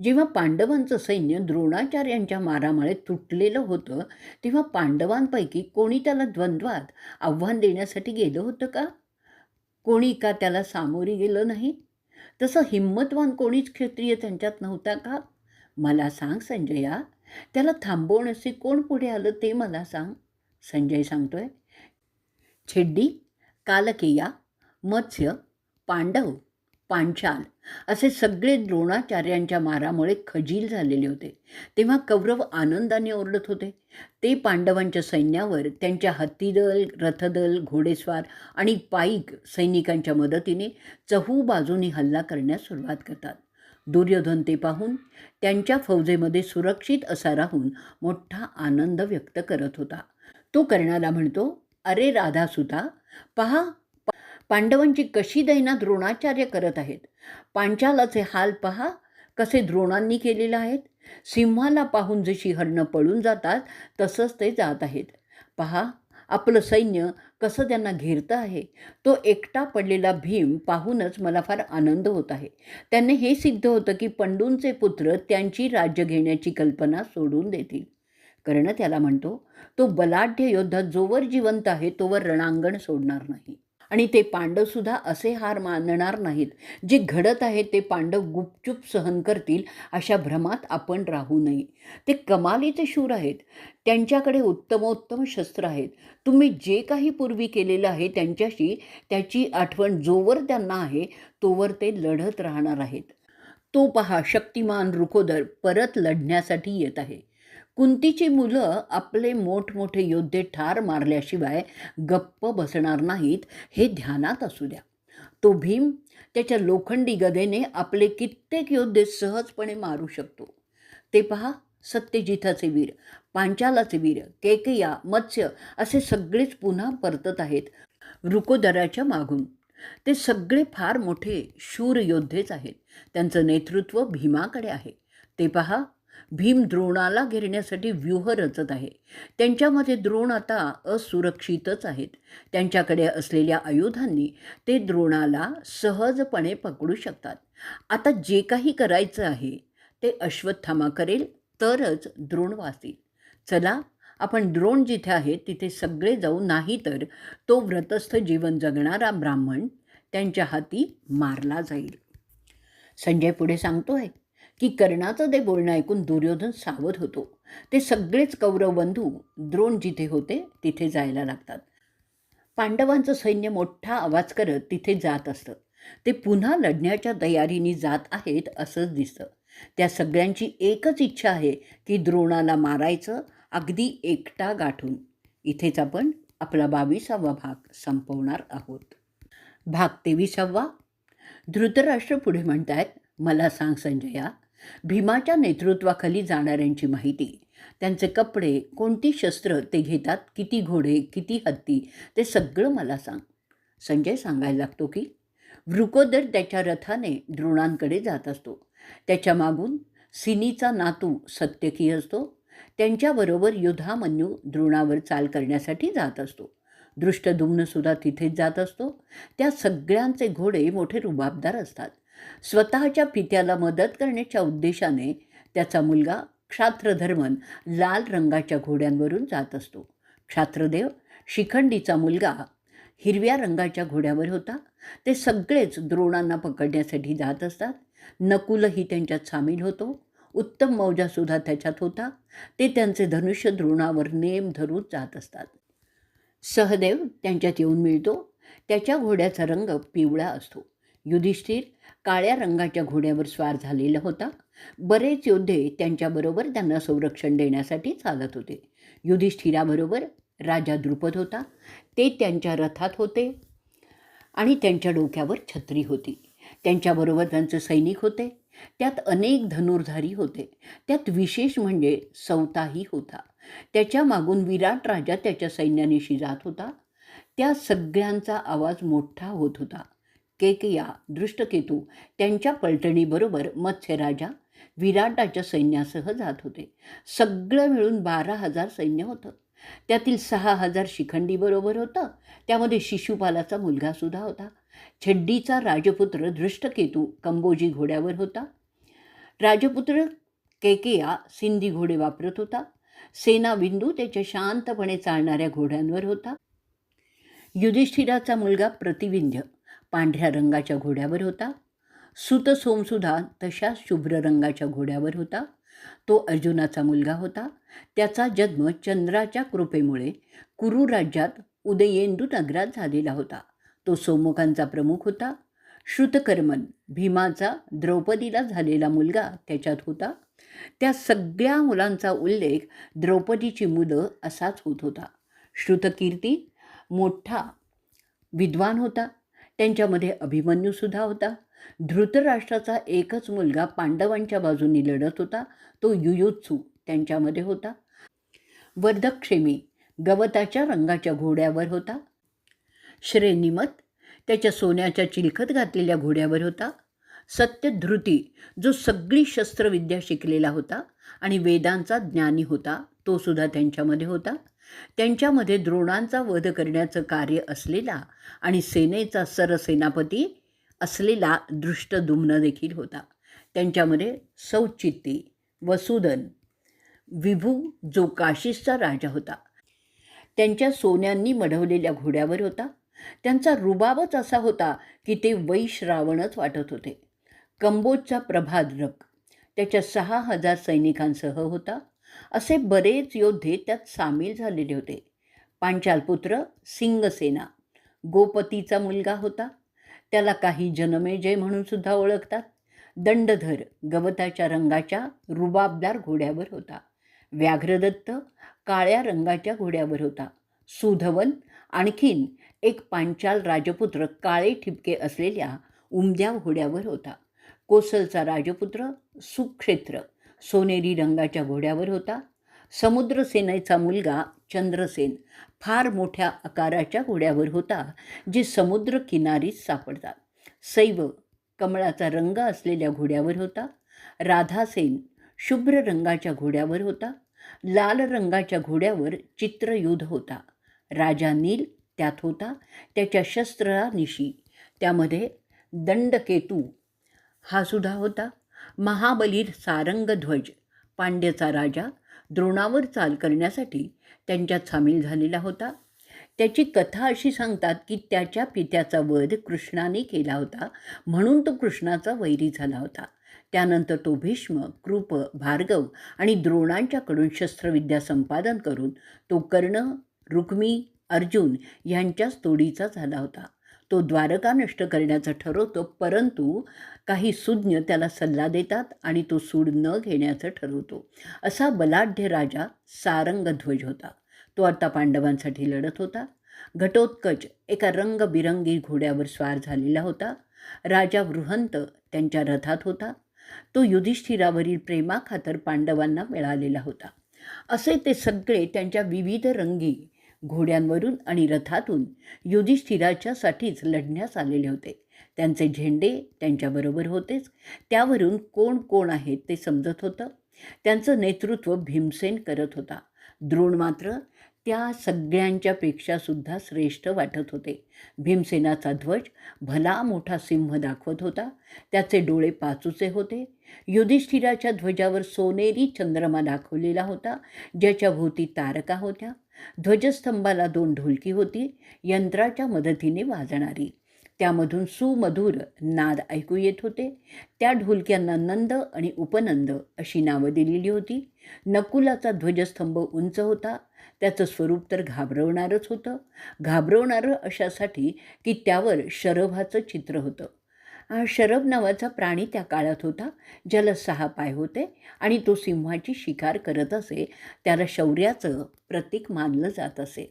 जेव्हा पांडवांचं सैन्य द्रोणाचार्यांच्या मारामुळे तुटलेलं होतं तेव्हा पांडवांपैकी कोणी त्याला द्वंद्वात आव्हान देण्यासाठी गेलं होतं का? कोणी का त्याला सामोरी गेलं नाही? तसं हिंमतवान कोणीच क्षत्रिय त्यांच्यात नव्हता का? मला सांग संजया, त्याला थांबवण्याचे कोण पुढे आलं ते मला सांग. संजय सांगतोय, छेड्डी, कालकेया, मत्स्य, पांडव, पांचाल असे सगळे द्रोणाचार्यांच्या मारामुळे खजील झालेले होते. तेव्हा कौरव आनंदाने ओरडत होते. ते पांडवांच्या सैन्यावर त्यांच्या हत्तीदल, रथदल, घोडेस्वार आणि पाईक सैनिकांच्या मदतीने चहूबाजूनी हल्ला करण्यास सुरुवात करतात. दुर्योधन ते पाहून त्यांच्या फौजेमध्ये सुरक्षित असा राहून मोठा आनंद व्यक्त करत होता. तो कर्णाला म्हणतो, अरे राधासुता, पहा पांडवांची कशी दैना द्रोणाचार्य करत आहेत. पांचालाचे हाल पहा कसे द्रोणांनी केलेले आहेत. सिंहाला पाहून जशी हरणं पळून जातात तसंच ते जात आहेत. पहा आपलं सैन्य कसं त्यांना घेरतं आहे. तो एकटा पडलेला भीम पाहूनच मला फार आनंद होत आहे. त्यांनी हे सिद्ध होतं की पंडूंचे पुत्र त्यांची राज्य घेण्याची कल्पना सोडून देतील. कर्ण त्याला म्हणतो, तो बलाढ्य योद्धा जोवर जिवंत आहे तोवर रणांगण सोडणार नाही. आणि ते पांडवसुद्धा असे हार मानणार नाहीत. जे घडत आहे ते पांडव गुपचूप सहन करतील अशा भ्रमात आपण राहू नये. ते कमालीचे शूर आहेत. त्यांच्याकडे उत्तमोत्तम शस्त्र आहेत. तुम्ही जे काही पूर्वी केलेलं आहे त्यांच्याशी त्याची आठवण जोवर त्यांना आहे तोवर ते लढत राहणार आहेत. तो पहा शक्तिमान रुकोदर परत लढण्यासाठी येत आहे. कुंतीची मुलं आपले मोठमोठे योद्धे ठार मारल्याशिवाय गप्प बसणार नाहीत हे ध्यानात असू द्या. तो भीम त्याच्या लोखंडी गदेने आपले कित्येक योद्धे सहजपणे मारू शकतो. ते पहा सत्यजिताचे वीर, पांचालाचे वीर, केकया, मत्स्य असे सगळेच पुन्हा परतत आहेत रुकोदराच्या मागून. ते सगळे फार मोठे शूर योद्धेच आहेत. त्यांचं नेतृत्व भीमाकडे आहे. ते पहा भीम द्रोणाला घेरण्यासाठी व्यूह रचत आहे. त्यांच्यामध्ये द्रोण आता असुरक्षितच आहेत. त्यांच्याकडे असलेल्या आयुधांनी ते द्रोणाला सहजपणे पकडू शकतात. आता जे काही करायचं आहे ते अश्वत्थामा करेल तरच द्रोण वाचतील. चला आपण द्रोण जिथे आहे तिथे सगळे जाऊ, नाही तर तो व्रतस्थ जीवन जगणारा ब्राह्मण त्यांच्या हाती मारला जाईल. संजय पुढे सांगतोय की कर्णाचं ते बोलणं ऐकून दुर्योधन सावध होतो. ते सगळेच कौरव बंधू द्रोण जिथे होते तिथे जायला लागतात. पांडवांचं सैन्य मोठा आवाज करत तिथे जात असतं. ते पुन्हा लढण्याच्या तयारीने जात आहेत असंच दिसतं. त्या सगळ्यांची एकच इच्छा आहे की द्रोणाला मारायचं, अगदी एकटा गाठून. इथेच आपण आपला 22वा भाग संपवणार आहोत. भाग 23वा. धृतराष्ट्र पुढे म्हणतायत, मला सांग संजया, भीमाच्या नेतृत्वाखाली जाणाऱ्यांची माहिती, त्यांचे कपडे, कोणती शस्त्र ते घेतात, किती घोडे, किती हत्ती, ते सगळं मला सांग. संजय सांगायला लागतो की वृकोदर त्याच्या रथाने द्रोणांकडे जात असतो. त्याच्या मागून सिनीचा नातू सत्यकी असतो. त्यांच्याबरोबर युधामन्यू द्रोणावर चाल करण्यासाठी जात असतो. दृष्टद्युम्नसुद्धा तिथेच जात असतो. त्या सगळ्यांचे घोडे मोठे रुबाबदार असतात. स्वतःच्या पित्याला मदत करण्याच्या उद्देशाने त्याचा मुलगा क्षात्रधर्मन लाल रंगाच्या घोड्यांवरून जात असतो. क्षात्रदेव शिखंडीचा मुलगा हिरव्या रंगाच्या घोड्यावर होता. ते सगळेच द्रोणांना पकडण्यासाठी जात असतात. नकुलही त्यांच्यात सामील होतो. उत्तम मौजासुद्धा त्याच्यात होता. ते त्यांचे धनुष्य द्रोणावर नेम धरून जात असतात. सहदेव त्यांच्यात येऊन मिळतो. त्याच्या घोड्याचा रंग पिवळा असतो. युधिष्ठिर काळ्या रंगाच्या घोड्यावर स्वार झालेला होता. बरेच योद्धे त्यांच्याबरोबर त्यांना संरक्षण देण्यासाठी चालत होते. युधिष्ठिराबरोबर राजा द्रुपद होता. ते त्यांच्या रथात होते आणि त्यांच्या डोक्यावर छत्री होती. त्यांच्याबरोबर त्यांचे सैनिक होते. त्यात अनेक धनुर्धारी होते. त्यात विशेष म्हणजे सौताही होता. त्याच्या मागून विराट राजा त्याच्या सैन्यानिशी जात होता. त्या सगळ्यांचा आवाज मोठा होत होता. केकया, दृष्टकेतू त्यांच्या पलटणीबरोबर मत्स्यराजा विराटाच्या सैन्यासह जात होते. सगळं मिळून 12,000 सैन्य होतं. त्यातील 6,000 शिखंडी बरोबर होतं. त्यामध्ये शिशुपालाचा मुलगासुद्धा होता. छड्डीचा राजपुत्र दृष्टकेतू कंबोजी घोड्यावर होता. राजपुत्र केकेया सिंधी घोडे वापरत होता. सेनाबिंदू त्याच्या शांतपणे चालणाऱ्या घोड्यांवर होता. युधिष्ठिराचा मुलगा प्रतिविंध्य पांढऱ्या रंगाच्या घोड्यावर होता. सुत सोमसुद्धा तशाच शुभ्र रंगाच्या घोड्यावर होता. तो अर्जुनाचा मुलगा होता. त्याचा जन्म चंद्राच्या कृपेमुळे कुरु राज्यात उदयेंदू नगरात झालेला होता. तो सोमकांचा प्रमुख होता. श्रुतकर्मन भीमाचा द्रौपदीला झालेला मुलगा त्याच्यात होता. त्या सगळ्या मुलांचा उल्लेख द्रौपदीची मुलं असाच होत होता. श्रुतकीर्ती मोठा विद्वान होता. त्यांच्यामध्ये अभिमन्यूसुद्धा होता. धृतराष्ट्राचा एकच मुलगा पांडवांच्या बाजूनी लढत होता. तो युयुत्सू त्यांच्यामध्ये होता. वर्धक्षेमी गवताच्या रंगाच्या घोड्यावर होता. श्रेनिमत त्याच्या सोन्याच्या चिलखत घातलेल्या घोड्यावर होता. सत्यधृती जो सगळी शस्त्रविद्या शिकलेला होता आणि वेदांचा ज्ञानी होता, तो सुद्धा त्यांच्यामध्ये होता. त्यांच्यामध्ये द्रोणांचा वध करण्याचं कार्य असलेला आणि सेनेचा सरसेनापती असलेला दृष्टद्युम्न देखील होता. त्यांच्यामध्ये सौचित्ती, वसुदन, विभू जो काशीसचा राजा होता, त्यांच्या सोन्यांनी मढवलेल्या घोड्यावर होता. त्यांचा रुबाबच असा होता की ते वैश्रावणच वाटत होते. कंबोजचा प्रभाद्रक त्याच्या 6,000 सैनिकांसह होता. असे बरेच योद्धे त्यात सामील झालेले होते. पांचालपुत्र सिंगसेना गोपतीचा मुलगा होता. त्याला काही जनमेजय म्हणून सुद्धा ओळखतात. दंडधर गवताच्या रंगाच्या रुबाबदार घोड्यावर होता. व्याघ्रदत्त काळ्या रंगाच्या घोड्यावर होता. सुधवन आणखीन एक पांचाल राजपुत्र काळे ठिपके असलेल्या उमद्या घोड्यावर होता. कोसलचा राजपुत्र सुक्षेत्र सोनेरी रंगाच्या घोड्यावर होता. समुद्रसेनेचा मुलगा चंद्रसेन फार मोठ्या आकाराच्या घोड्यावर होता, जे समुद्र किनारीच सापडतात. सैव कमळाचा रंग असलेल्या घोड्यावर होता. राधासेन शुभ्र रंगाच्या घोड्यावर होता. लाल रंगाच्या घोड्यावर चित्रयुध होता. राजा नील त्यात होता. त्याच्या शस्त्रानिशी त्यामध्ये दंडकेतू हा सुद्धा होता. महाबली सारंगध्वज पांड्याचा राजा द्रोणावर चाल करण्यासाठी त्यांच्यात सामील झालेला होता. त्याची कथा अशी सांगतात की त्याच्या पित्याचा वध कृष्णाने केला होता, म्हणून तो कृष्णाचा वैरी झाला होता. त्यानंतर तो भीष्म, कृप, भार्गव आणि द्रोणांच्याकडून शस्त्रविद्या संपादन करून तो कर्ण, रुक्मी, अर्जुन यांच्याच तोडीचा झाला होता. तो द्वारका नष्ट करण्याचं ठरवतो, परंतु काही सुज्ञ त्याला सल्ला देतात आणि तो सूड न घेण्याचं ठरवतो. असा बलाढ्य राजा सारंगध्वज होता. तो आता पांडवांसाठी लढत होता. घटोत्कच एका रंगबिरंगी घोड्यावर स्वार झालेला होता. राजा बृहंत त्यांच्या रथात होता. तो युधिष्ठिरावरील प्रेमाखातर पांडवांना मिळालेला होता. असे ते सगळे त्यांच्या विविध रंगी घोड्यांवरून आणि रथातून युधिष्ठिराच्यासाठीच लढण्यास आलेले होते. त्यांचे झेंडे त्यांच्याबरोबर होतेच. त्यावरून कोण कोण आहेत ते समजत होतं. त्यांचं नेतृत्व भीमसेन करत होता. द्रोण मात्र त्या सगळ्यांच्यापेक्षासुद्धा श्रेष्ठ वाटत होते. भीमसेनाचा ध्वज भला मोठा सिंह दाखवत होता. त्याचे डोळे पाचूचे होते. युधिष्ठिराच्या ध्वजावर सोनेरी चंद्रमा दाखवलेला होता, ज्याच्या भोवती तारका होत्या. ध्वजस्तंभाला 2 ढोलकी होती, यंत्राच्या मदतीने वाजणारी. त्यामधून सुमधुर नाद ऐकू येत होते. त्या ढोलक्यांना नंद आणि उपनंद अशी नावं दिलेली होती. नकुलाचा ध्वजस्तंभ उंच होता. त्याचं स्वरूप तर घाबरवणारच होतं. घाबरवणारं अशासाठी की त्यावर शरभाचं चित्र होतं. शरभ नावाचा प्राणी त्या काळात होता, ज्याला 6 पाय होते आणि तो सिंहाची शिकार करत असे. त्याला शौर्याचं प्रतीक मानलं जात असे.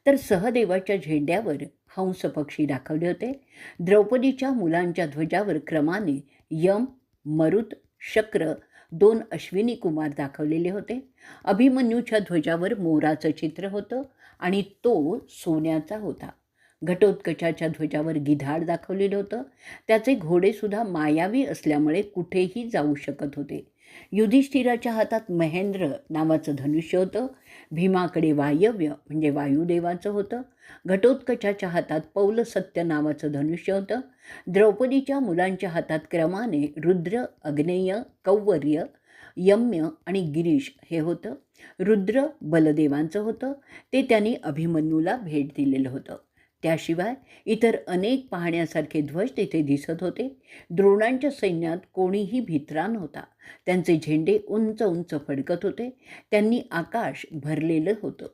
तर सहदेवाच्या झेंड्यावर हंस पक्षी दाखवले होते. द्रौपदीच्या मुलांच्या ध्वजावर क्रमाने यम, मरुत, शक्र 2 अश्विनी कुमार दाखवलेले होते. अभिमन्यूच्या ध्वजावर मोराचं चित्र होतं आणि तो सोन्याचा होता. घटोत्कचाच्या ध्वजावर गिधाड दाखवलेलं होतं. त्याचे घोडेसुद्धा मायावी असल्यामुळे कुठेही जाऊ शकत होते. युधिष्ठिराच्या हातात महेंद्र नावाचं धनुष्य होतं. भीमाकडे वायव्य म्हणजे वायुदेवाचं होतं. घटोत्कचाच्या हातात पौलसत्य नावाचं धनुष्य होतं. द्रौपदीच्या मुलांच्या हातात क्रमाने रुद्र, अग्नेय, कौवर्य, यम्य आणि गिरीश हे होतं. रुद्र बलदेवांचं होतं. ते त्यांनी अभिमन्यूला भेट दिलेलं होतं. त्याशिवाय इतर अनेक पाहण्यासारखे ध्वज तिथे दिसत होते. द्रोणांच्या सैन्यात कोणीही भित्रा नव्हता. त्यांचे झेंडे उंच उंच फडकत होते. त्यांनी आकाश भरलेलं होतं.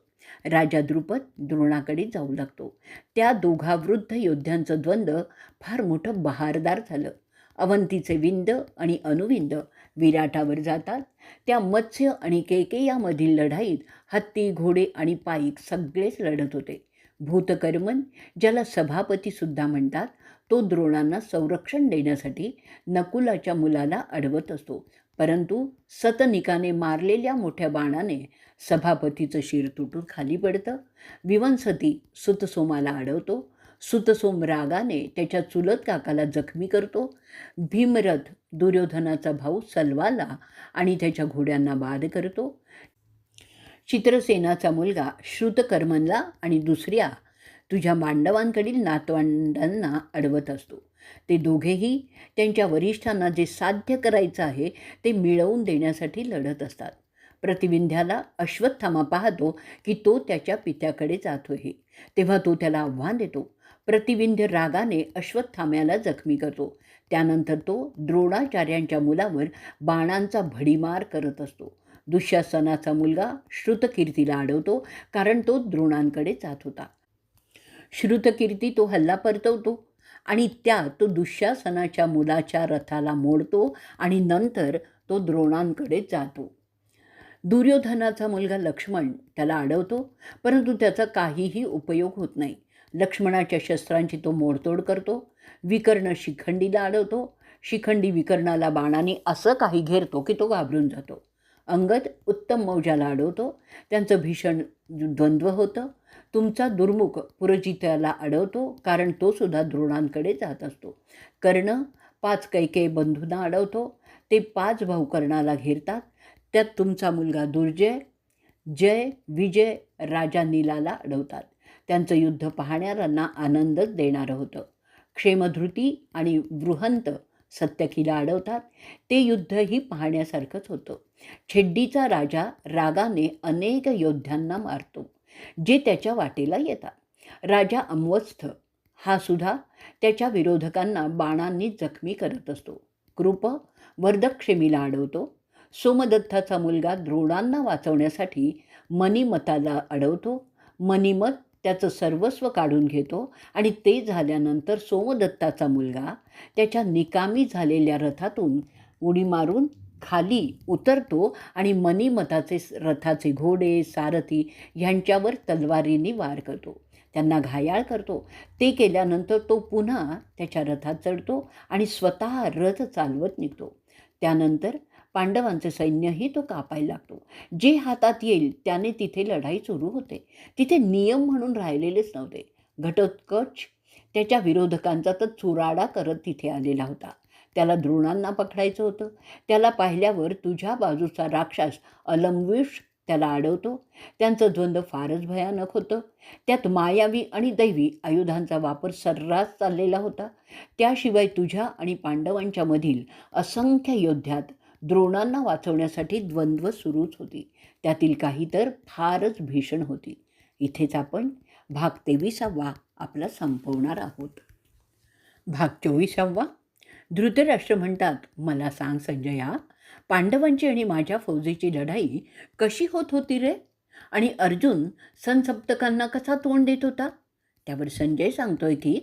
राजा द्रुपद द्रोणाकडे जाऊ लागतो. त्या दोघा वृद्ध योद्ध्यांचं द्वंद्व फार मोठं बहारदार झालं. अवंतीचे विंद आणि अनुविंद विराटावर जातात. त्या मत्स्य आणि केकेयामधील लढाईत हत्ती, घोडे आणि पाईक सगळेच लढत होते. भूतकर्मन, ज्याला सभापतीसुद्धा म्हणतात, तो द्रोणांना संरक्षण देण्यासाठी नकुलाच्या मुलाला अडवत असतो. परंतु सतनिकाने मारलेल्या मोठ्या बाणाने सभापतीचं शिर तुटून खाली पडतं. विवंसती सुतसोमाला अडवतो. सुतसोम रागाने त्याच्या चुलत काकाला जखमी करतो. भीमरथ दुर्योधनाचा भाऊ सल्वाला आणि त्याच्या घोड्यांना बाद करतो. चित्रसेनाचा मुलगा श्रुतकर्मनला आणि दुसऱ्या तुझ्या मांडवांकडील नातवंडांना अडवत असतो. ते दोघेही त्यांच्या वरिष्ठांना जे साध्य करायचं आहे ते मिळवून देण्यासाठी लढत असतात. प्रतिविंध्याला अश्वत्थामा पाहतो की तो त्याच्या पित्याकडे जातो आहे. तेव्हा तो त्याला आव्हान देतो. प्रतिविंध्य रागाने अश्वत्थाम्याला जखमी करतो. त्यानंतर तो द्रोणाचार्यांच्या मुलावर बाणांचा भडीमार करत असतो. दुःशासनाचा मुलगा श्रुतकीर्तीला अडवतो, कारण तो द्रोणांकडे जात होता. श्रुतकीर्ती तो हल्ला परतवतो आणि त्यात तो दुःशासनाच्या मुलाच्या रथाला मोडतो आणि नंतर तो द्रोणांकडे जातो. दुर्योधनाचा मुलगा लक्ष्मण त्याला अडवतो, परंतु त्याचा काहीही उपयोग होत नाही. लक्ष्मणाच्या शस्त्रांची तो मोडतोड करतो. विकर्ण शिखंडीला अडवतो. शिखंडी विकर्णाला बाणाने असं काही घेरतो की तो घाबरून जातो. अंगद उत्तम मौजाला अडवतो. त्यांचं भीषण द्वंद्व होतं. तुमचा दुर्मुख पुरजित्याला अडवतो, कारण तो सुद्धा द्रोणांकडे जात असतो. कर्ण 5 कैकेयी बंधूंना अडवतो. ते 5 भाऊ कर्णाला घेरतात. त्यात तुमचा मुलगा दुर्जय, जय, विजय राजा नीलाला अडवतात. त्यांचं युद्ध पाहणाऱ्यांना आनंदच देणारं होतं. क्षेमधृती आणि बृहंत सत्यकीला अडवतात. ते युद्धही पाहण्यासारखंच होतं. छेड्डीचा राजा रागाने अनेक योद्ध्यांना मारतो, जे त्याच्या वाटेला येतात. राजा अम्वस्थ हा सुद्धा त्याच्या विरोधकांना बाणांनी जखमी करत असतो. कृप वर्दक्षेमीला अडवतो. सोमदत्ताचा मुलगा द्रोणांना वाचवण्यासाठी मनिमताला अडवतो. मनिमत त्याचं सर्वस्व काढून घेतो आणि ते झाल्यानंतर सोमदत्ताचा मुलगा त्याच्या निकामी झालेल्या रथातून उडी मारून खाली उतरतो आणि मनिमताचे रथाचे घोडे, सारथी ह्यांच्यावर तलवारीने वार करतो. त्यांना घायाळ करतो. ते केल्यानंतर तो पुन्हा त्याच्या रथात चढतो आणि स्वतः रथ चालवत निघतो. त्यानंतर पांडवांचे सैन्यही तो कापायला लागतो. जे हातात येईल त्याने तिथे लढाई सुरू होते. तिथे नियम म्हणून राहिलेलेच नव्हते. घटोत्कच त्याच्या विरोधकांचा तर चुराडा करत तिथे आलेला होता. त्याला द्रोणांना पकडायचं होतं. त्याला पाहिल्यावर तुझ्या बाजूचा राक्षस अलमविष त्याला अडवतो. त्यांचं द्वंद्व फारच भयानक होतं. त्यात मायावी आणि दैवी आयुधांचा वापर सर्रास चाललेला होता. त्याशिवाय तुझ्या आणि पांडवांच्या मधील असंख्य योद्ध्यात द्रोणांना वाचवण्यासाठी द्वंद्व सुरूच होती. त्यातील काही तर फारच भीषण होती. इथेच आपण भाग 23 आपला संपवणार आहोत. भाग 24. धृतराष्ट्र म्हणतात, मला सांग संजया, पांडवांची आणि माझ्या फौजेची लढाई कशी होत होती रे? आणि अर्जुन संसप्तकांना कसा तोंड देत होता? त्यावर संजय सांगतोय की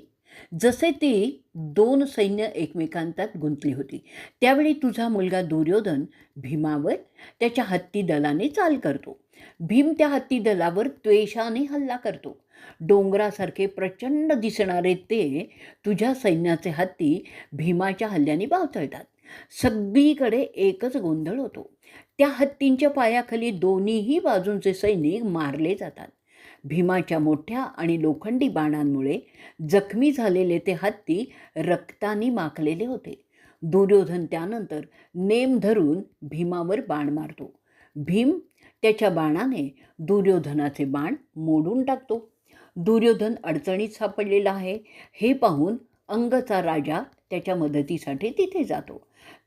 जसे ती दोन सैन्य एकमेकांतात गुंतली होती, त्यावेळी तुझा मुलगा दुर्योधन भीमावर त्याच्या हत्ती दलाने चाल करतो. भीम त्या हत्ती दलावर त्वेषाने हल्ला करतो. डोंगरासारखे प्रचंड दिसणारे ते तुझ्या सैन्याचे हत्ती भीमाच्या हल्ल्याने बावचळतात. सगळीकडे एकच गोंधळ होतो. त्या हत्तींच्या पायाखाली दोन्हीही बाजूंचे सैनिक मारले जातात. भीमाच्या मोठ्या आणि लोखंडी बाणांमुळे जखमी झालेले ते हत्ती रक्ताने माखलेले होते. दुर्योधन त्यानंतर नेम धरून भीमावर बाण मारतो. भीम त्याच्या बाणाने दुर्योधनाचे बाण मोडून टाकतो. दुर्योधन अडचणीत सापडलेला आहे हे पाहून अंगचा राजा त्याच्या मदतीसाठी तिथे जातो.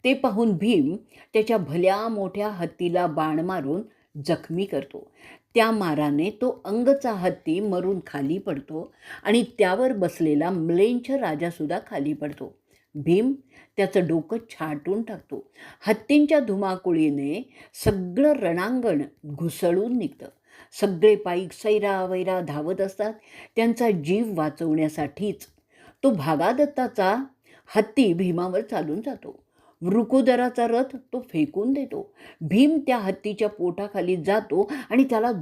ते पाहून भीम त्याच्या भल्या मोठ्या हत्तीला बाण मारून जखमी करतो. त्या माराने तो अंगचा हत्ती मरून खाली पडतो आणि त्यावर बसलेला म्लेंछ राजासुद्धा खाली पडतो. भीम त्याचं डोकं छाटून टाकतो. हत्तींच्या धुमाकुळीने सगळं रणांगण घुसळून निघतं. सगळे पाईक सैरावैरा धावत असतात त्यांचा जीव वाचवण्यासाठीच. तो भागादत्ताचा हत्ती भीमावर चालून जातो. वृकोदराचा रथ तो फेकून देतो. भीम त्या हत्तीच्या पोटाखाली जातो आणि त्याला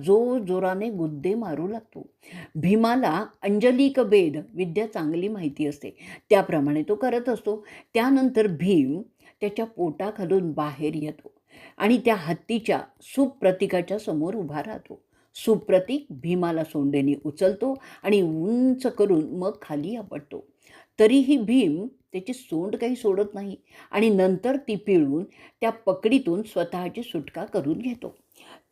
जोराने गुद्दे मारू लागतो. भीमाला अंजलिक भेद विद्या चांगली माहिती असते, त्याप्रमाणे तो करत असतो. त्यानंतर भीम त्याच्या पोटाखालून बाहेर येतो आणि त्या हत्तीच्या सुप्रतीकाच्या समोर उभा राहतो. सुप्रतीक भीमाला सोंडेने उचलतो आणि उंच करून मग खाली आपटतो. तरीही भीम त्याची सोंड काही सोडत नाही आणि नंतर ती पिळून त्या पकडीतून स्वतःची सुटका करून घेतो.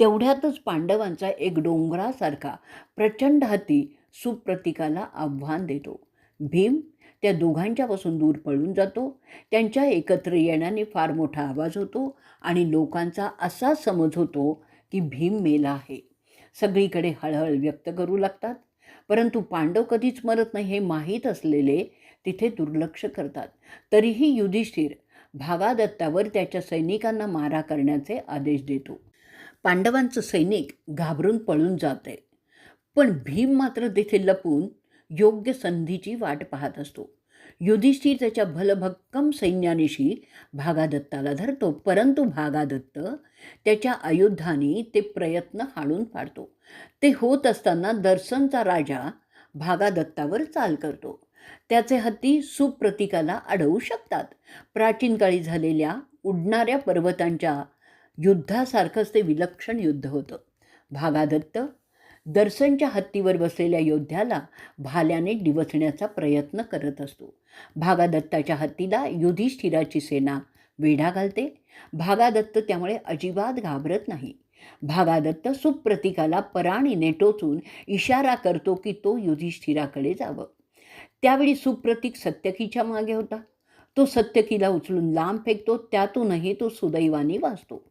तेवढ्यातच पांडवांचा एक डोंगरासारखा प्रचंड हत्ती सुप्रतीकाला आव्हान देतो. भीम त्या दोघांच्यापासून दूर पळून जातो. त्यांच्या एकत्र येण्याने फार मोठा आवाज होतो आणि लोकांचा असा समज होतो की भीम मेला आहे. सगळीकडे हळहळ व्यक्त करू लागतात. परंतु पांडव कधीच मरत नाही हे माहीत असलेले तिथे दुर्लक्ष करतात. तरीही युधिष्ठिर भागादत्तावर त्याच्या सैनिकांना मारा करण्याचे आदेश देतो. पांडवांचं सैनिक घाबरून पळून जाते, पण भीम मात्र तिथे लपून योग्य संधीची वाट पाहत असतो. युधिष्ठिर त्याच्या भलभक्कम सैन्यानिशी भागादत्ताला धरतो, परंतु भागादत्त त्याच्या आयुधाने ते प्रयत्न हाणून पाडतो. ते होत असताना दर्शनचा राजा भागादत्तावर चाल करतो. त्याचे हत्ती सुप्रतीकाला अडवू शकतात. प्राचीन काळी झालेल्या उडणाऱ्या पर्वतांच्या युद्धासारखंच ते विलक्षण युद्ध होतं. भागादत्त दर्शनच्या हत्तीवर बसलेल्या योद्ध्याला भाल्याने डिवचण्याचा प्रयत्न करत असतो. भागादत्ताच्या हत्तीला युधिष्ठिराची सेना वेढा घालते. भागादत्त त्यामुळे अजिबात घाबरत नाही. भागादत्त सुप्रतीकाला पराणीने टोचून इशारा करतो की तो युधिष्ठिराकडे जावं. त्यावेळी सुप्रतीक सत्यकीच्या मागे होता. तो सत्यकीला उचलून लांब फेकतो. त्यातूनही तो सुदैवाने वाचतो.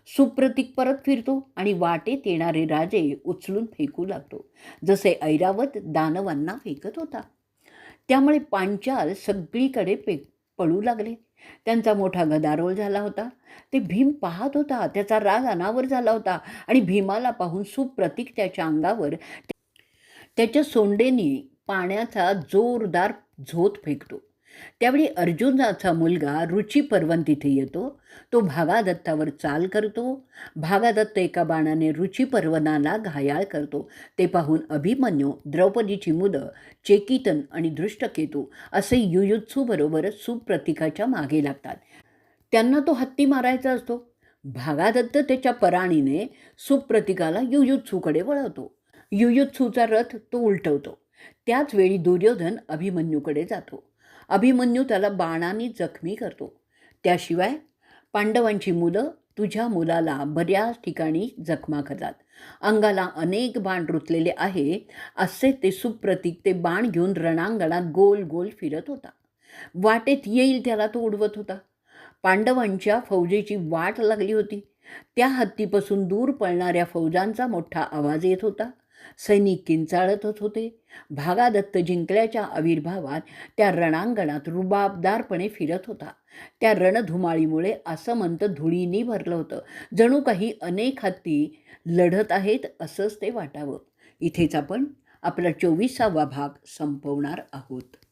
सुप्रतीक परत फिरतो आणि वाटेत येणारे राजे उचलून फेकू लागतो, जसे ऐरावत दानवांना फेकत होता. त्यामुळे पांचाल सगळीकडे पळू लागले. त्यांचा मोठा गदारोळ झाला होता. ते भीम पाहत होता. त्याचा राग अनावर झाला होता आणि भीमाला पाहून सुप्रतीक त्याच्या अंगावर त्याच्या सोंडेनी पाण्याचा जोरदार झोत फेकतो. त्यावेळी अर्जुनाचा मुलगा रुचिपर्वन तिथे येतो. तो भागादत्तावर चाल करतो. भागादत्त एका बाणाने रुचिपर्वनाला घायाळ करतो. ते पाहून अभिमन्यू, द्रौपदीची मुलं, चेकितन आणि दृष्टकेतू असे युयुत्सूबरोबर सुप्रतीकाच्या मागे लागतात. त्यांना तो हत्ती मारायचा असतो. भागादत्त त्याच्या पराणीने सुप्रतीकाला युयुत्सूकडे वळवतो. युयुत्सूचा रथ तो उलटवतो. त्याच वेळी दुर्योधन अभिमन्यूकडे जातो. अभिमन्यू त्याला बाणाने जखमी करतो. त्याशिवाय पांडवांची मुलं तुझ्या मुलाला बऱ्याच ठिकाणी जखमा करतात. अंगाला अनेक बाण रुतलेले आहे असे ते सुप्रतीक ते बाण घेऊन रणांगणात गोल गोल फिरत होता. वाटेत येईल त्याला तो उडवत होता. पांडवांच्या फौजेची वाट लागली होती. त्या हत्तीपासून दूर पळणाऱ्या फौजांचा मोठा आवाज येत होता. सैनिक किंचाळतच होते. भागादत्त जिंकल्याच्या आविर्भावात त्या रणांगणात रुबाबदारपणे फिरत होता. त्या रणधुमाळीमुळे आसमंत धुळीने भरलं होतं. जणू काही अनेक हत्ती लढत आहेत असंच ते वाटावं. इथेच आपण आपला 24वा भाग संपवणार आहोत.